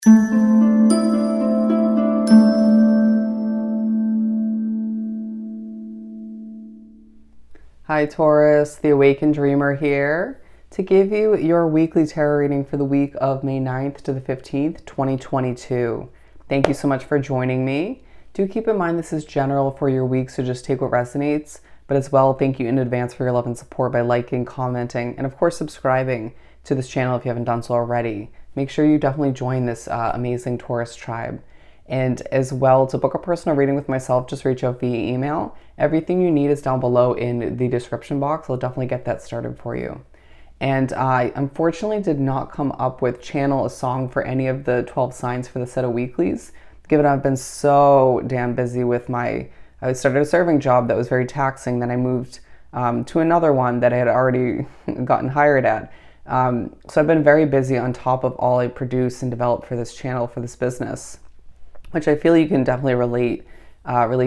Hi Taurus, the Awakened Dreamer here to give you your weekly tarot reading for the week of May 9th to the 15th, 2022. Thank you so much for joining me. Do keep in mind this is general for your week, so just take what resonates. But as well, thank you in advance for your love and support by liking, commenting, and of course subscribing to this channel if you haven't done so already. Make sure you definitely join this amazing Taurus tribe. And as well, to book a personal reading with myself, just reach out via email. Everything you need is down below in the description box. I'll definitely get that started for you. And I unfortunately did not come up with channel a song for any of the 12 signs for the set of weeklies, given I've been so damn busy with I started a serving job that was very taxing. Then I moved to another one that I had already gotten hired at. So I've been very busy on top of all I produce and develop for this channel, for this business, which I feel you can definitely relate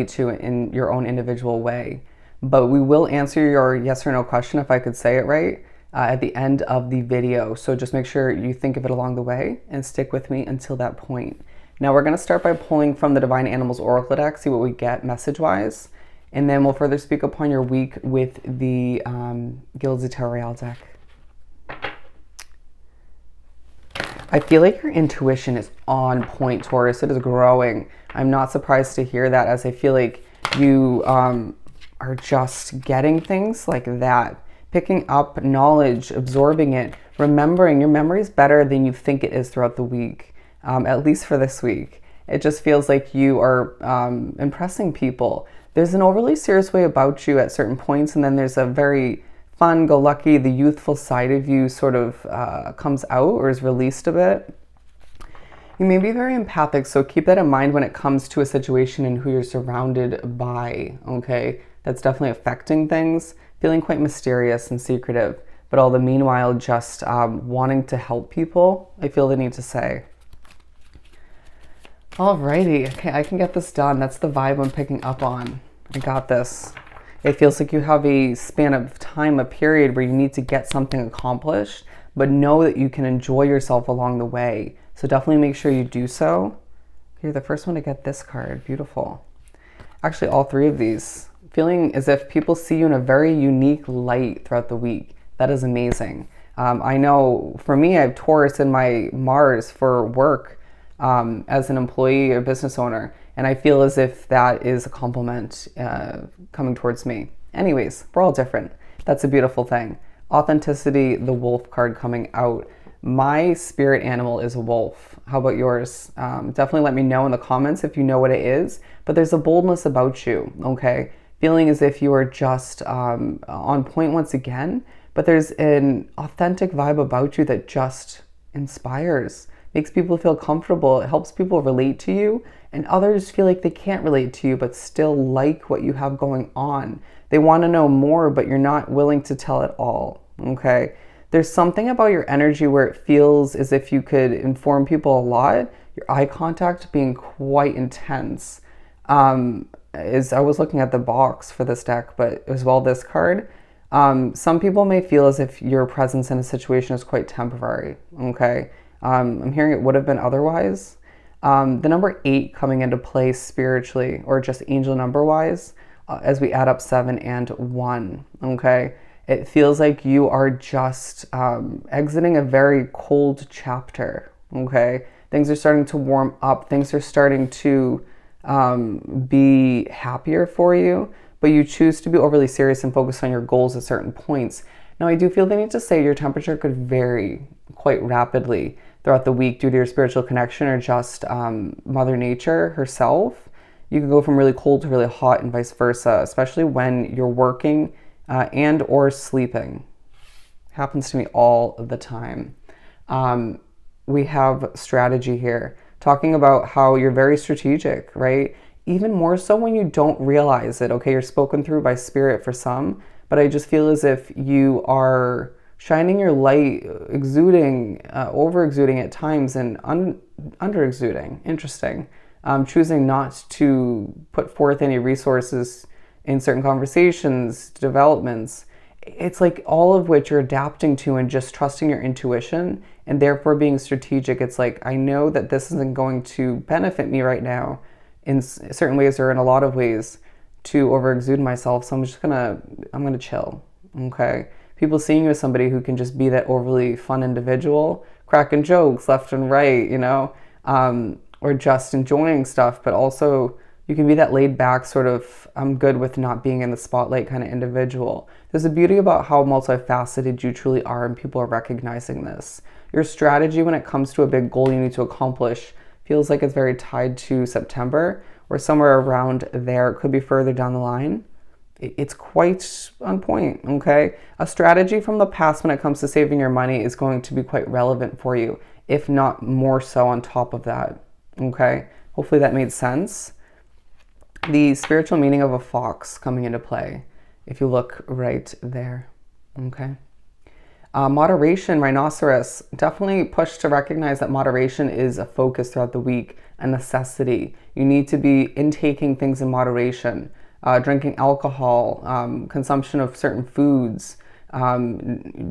to in your own individual way. But we will answer your yes or no question, if I could say it right, at the end of the video. So just make sure you think of it along the way and stick with me until that point. Now we're going to start by pulling from the Divine Animals Oracle deck, see what we get message-wise, and then we'll further speak upon your week with the Guilds of Tarot Royale deck. I feel like your intuition is on point, Taurus. It is growing. I'm not surprised to hear that, as I feel like you are just getting things like that, picking up knowledge, absorbing it, remembering. Your memory is better than you think it is throughout the week, at least for this week. It just feels like you are impressing people. There's an overly serious way about you at certain points, and then there's a very fun-go-lucky, the youthful side of you sort of comes out or is released a bit. You may be very empathic, so keep that in mind when it comes to a situation and who you're surrounded by, okay? That's definitely affecting things, feeling quite mysterious and secretive, but all the meanwhile just wanting to help people, I feel the need to say. Alrighty, okay, I can get this done. That's the vibe I'm picking up on. I got this. It feels like you have a span of time, a period where you need to get something accomplished, but know that you can enjoy yourself along the way. So definitely make sure you do so. You're the first one to get this card. Beautiful. Actually, all three of these. Feeling as if people see you in a very unique light throughout the week. That is amazing. I know for me, I have Taurus in my Mars for work as an employee or business owner. And I feel as if that is a compliment coming towards me. Anyways, we're all different. That's a beautiful thing. Authenticity, the wolf card coming out. My spirit animal is a wolf. How about yours? Definitely let me know in the comments if you know what it is. But there's a boldness about you, okay? Feeling as if you are just on point once again. But there's an authentic vibe about you that just inspires, makes people feel comfortable. It helps people relate to you, and others feel like they can't relate to you but still like what you have going on. They want to know more, but you're not willing to tell it all, okay? There's something about your energy where it feels as if you could inform people a lot, your eye contact being quite intense. I was looking at the box for this deck, but as well this card, some people may feel as if your presence in a situation is quite temporary, okay? I'm hearing it would have been otherwise. The number 8 coming into play spiritually, or just angel number wise, as we add up 7 and 1, okay? It feels like you are just exiting a very cold chapter, okay? Things are starting to warm up. Things are starting to be happier for you, but you choose to be overly serious and focus on your goals at certain points. Now, I do feel the need to say your temperature could vary quite rapidly throughout the week due to your spiritual connection or just Mother Nature herself. You can go from really cold to really hot and vice versa, especially when you're working and or sleeping. Happens to me all the time. We have strategy here, talking about how you're very strategic, right? Even more so when you don't realize it, okay? You're spoken through by spirit for some, but I just feel as if you are shining your light, exuding, over-exuding at times, and under-exuding. Interesting. Choosing not to put forth any resources in certain conversations, developments. it's like all of which you're adapting to and just trusting your intuition and therefore being strategic. It's like, I know that this isn't going to benefit me right now in certain ways or in a lot of ways to over exude myself. So I'm gonna chill. Okay. People seeing you as somebody who can just be that overly fun individual, cracking jokes left and right, or just enjoying stuff, but also you can be that laid back sort of, I'm good with not being in the spotlight kind of individual. There's a beauty about how multifaceted you truly are, and people are recognizing this. Your strategy when it comes to a big goal you need to accomplish feels like it's very tied to September or somewhere around there. It could be further down the line. It's quite on point, okay? A strategy from the past when it comes to saving your money is going to be quite relevant for you, if not more so on top of that, okay? Hopefully that made sense. The spiritual meaning of a fox coming into play, if you look right there, okay? Moderation, rhinoceros, definitely push to recognize that moderation is a focus throughout the week, a necessity. You need to be intaking things in moderation. Drinking alcohol, consumption of certain foods,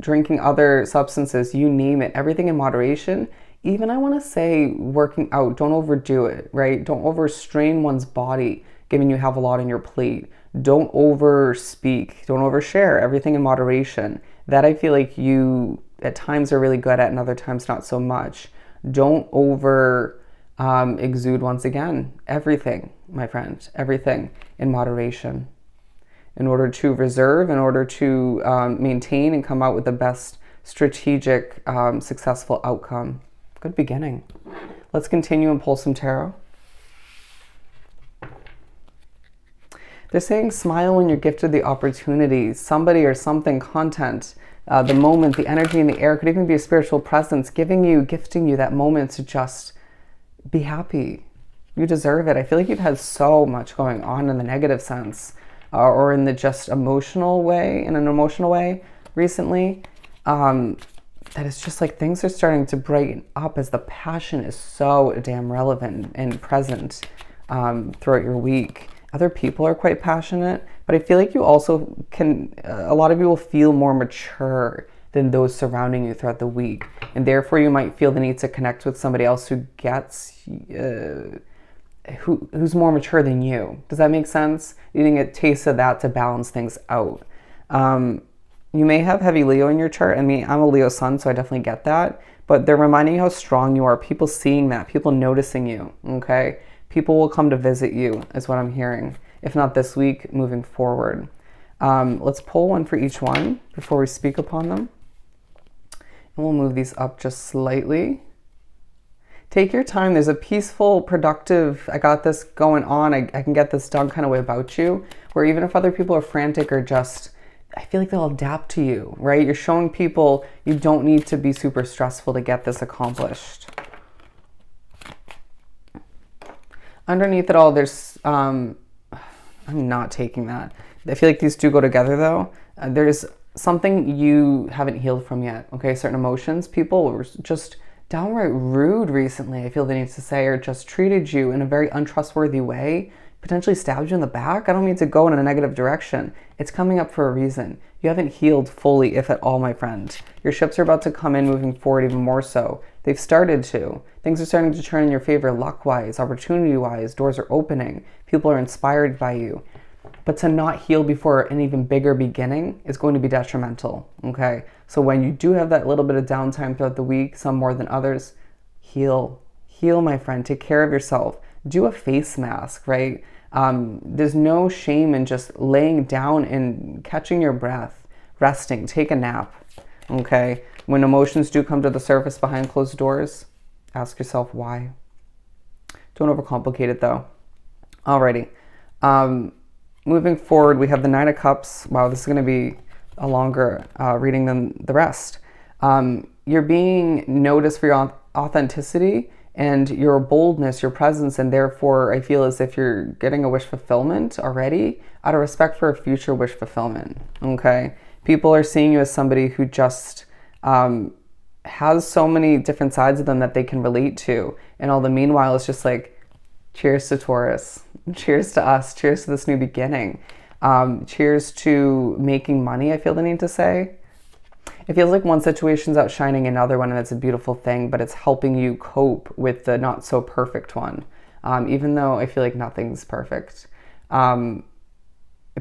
drinking other substances, you name it, everything in moderation. Even I want to say working out, don't overdo it, right? Don't overstrain one's body, given you have a lot on your plate. Don't overspeak, don't overshare, everything in moderation. That I feel like you at times are really good at and other times not so much. Don't over exude, once again, everything, my friend, everything in moderation. In order to reserve, in order to maintain and come out with the best strategic, successful outcome. Good beginning. Let's continue and pull some tarot. They're saying smile when you're gifted the opportunity. Somebody or something, content, the moment, the energy in the air, could even be a spiritual presence gifting you that moment to just be happy. You deserve it. I feel like you've had so much going on in the negative sense or in the just emotional way, in an emotional way recently, that it's just like things are starting to brighten up as the passion is so damn relevant and present throughout your week. Other people are quite passionate, but I feel like you also can, a lot of you will feel more mature than those surrounding you throughout the week. And therefore you might feel the need to connect with somebody else who gets, who's more mature than you. Does that make sense? Needing a taste of that to balance things out. You may have heavy Leo in your chart. I mean, I'm a Leo sun, so I definitely get that. But they're reminding you how strong you are. People seeing that, people noticing you, okay? People will come to visit you, is what I'm hearing. If not this week, moving forward. Let's pull one for each one before we speak upon them. And we'll move these up just slightly. Take your time. There's a peaceful, productive, I got this going on, I can get this done kind of way about you, where even if other people are frantic or just, I feel like they'll adapt to you, right? You're showing people you don't need to be super stressful to get this accomplished. Underneath it all, there's, I'm not taking that. I feel like these two go together though. There's something you haven't healed from yet, okay? Certain emotions. People were just downright rude recently, I feel the need to say, or just treated you in a very untrustworthy way, potentially stabbed you in the back. I don't mean to go in a negative direction. It's coming up for a reason. You haven't healed fully, if at all, my friend. Your ships are about to come in moving forward even more so. They've started to. Things are starting to turn in your favor luck-wise, opportunity-wise. Doors are opening. People are inspired by you. But to not heal before an even bigger beginning is going to be detrimental, okay? So when you do have that little bit of downtime throughout the week, some more than others, heal. Heal, my friend. Take care of yourself. Do a face mask, right? There's no shame in just laying down and catching your breath, resting, take a nap, okay? When emotions do come to the surface behind closed doors, ask yourself why. Don't overcomplicate it though. Alrighty. Moving forward, we have the Nine of Cups. Wow, this is going to be a longer reading than the rest. You're being noticed for your authenticity and your boldness, your presence, and therefore I feel as if you're getting a wish fulfillment already out of respect for a future wish fulfillment, okay? People are seeing you as somebody who just has so many different sides of them that they can relate to, and all the meanwhile it's just like, cheers to Taurus, cheers to us, cheers to this new beginning. Cheers to making money, I feel the need to say. It feels like one situation's outshining another one, and it's a beautiful thing, but it's helping you cope with the not so perfect one. Even though I feel like nothing's perfect.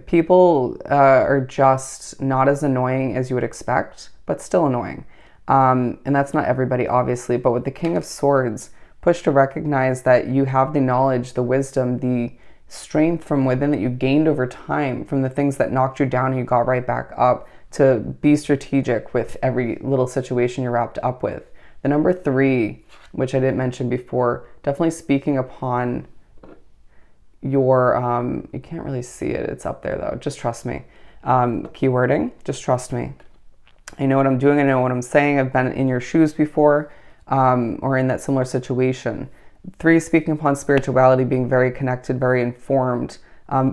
People are just not as annoying as you would expect, but still annoying. And that's not everybody, obviously, but with the King of Swords, push to recognize that you have the knowledge, the wisdom, the strength from within that you gained over time from the things that knocked you down and you got right back up, to be strategic with every little situation you're wrapped up with. The number 3, which I didn't mention before, definitely speaking upon your, you can't really see it, it's up there though, just trust me. Keywording, just trust me. I know what I'm doing, I know what I'm saying, I've been in your shoes before, or in that similar situation. 3, speaking upon spirituality, being very connected, very informed,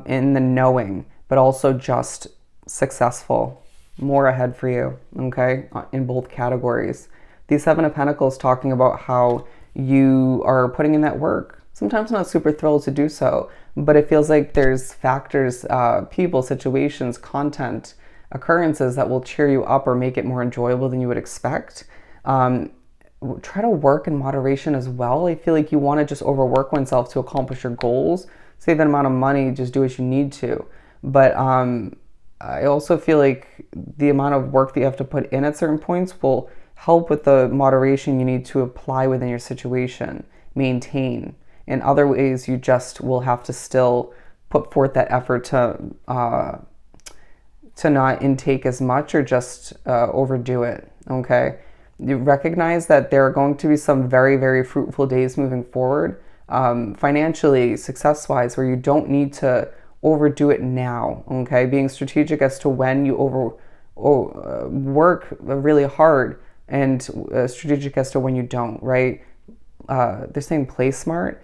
in the knowing, but also just successful, more ahead for you, okay, in both categories. The 7 of Pentacles talking about how you are putting in that work. Sometimes not super thrilled to do so, but it feels like there's factors, people, situations, content, occurrences that will cheer you up or make it more enjoyable than you would expect. Try to work in moderation as well. I feel like you want to just overwork oneself to accomplish your goals. Save that amount of money, just do what you need to. But I also feel like the amount of work that you have to put in at certain points will help with the moderation you need to apply within your situation, maintain. In other ways, you just will have to still put forth that effort to not intake as much or just overdo it, okay? You recognize that there are going to be some very, very fruitful days moving forward, financially, success-wise, where you don't need to overdo it now, okay? Being strategic as to when you work really hard, and strategic as to when you don't, right? They're saying play smart.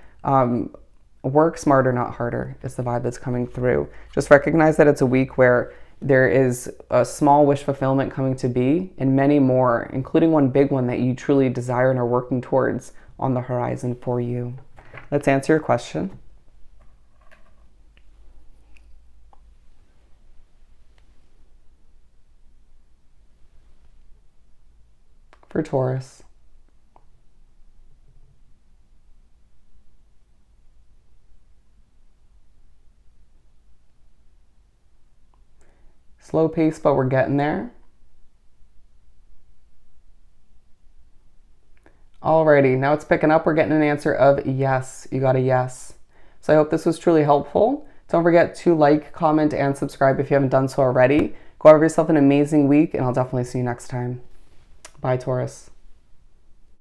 Work smarter, not harder, is the vibe that's coming through. Just recognize that it's a week where there is a small wish fulfillment coming to be, and many more, including one big one that you truly desire and are working towards on the horizon for you. Let's answer your question. For Taurus. Slow pace, but we're getting there. Alrighty, now it's picking up. We're getting an answer of yes. You got a yes. So I hope this was truly helpful. Don't forget to like, comment, and subscribe if you haven't done so already. Go have yourself an amazing week, and I'll definitely see you next time. Bye, Taurus.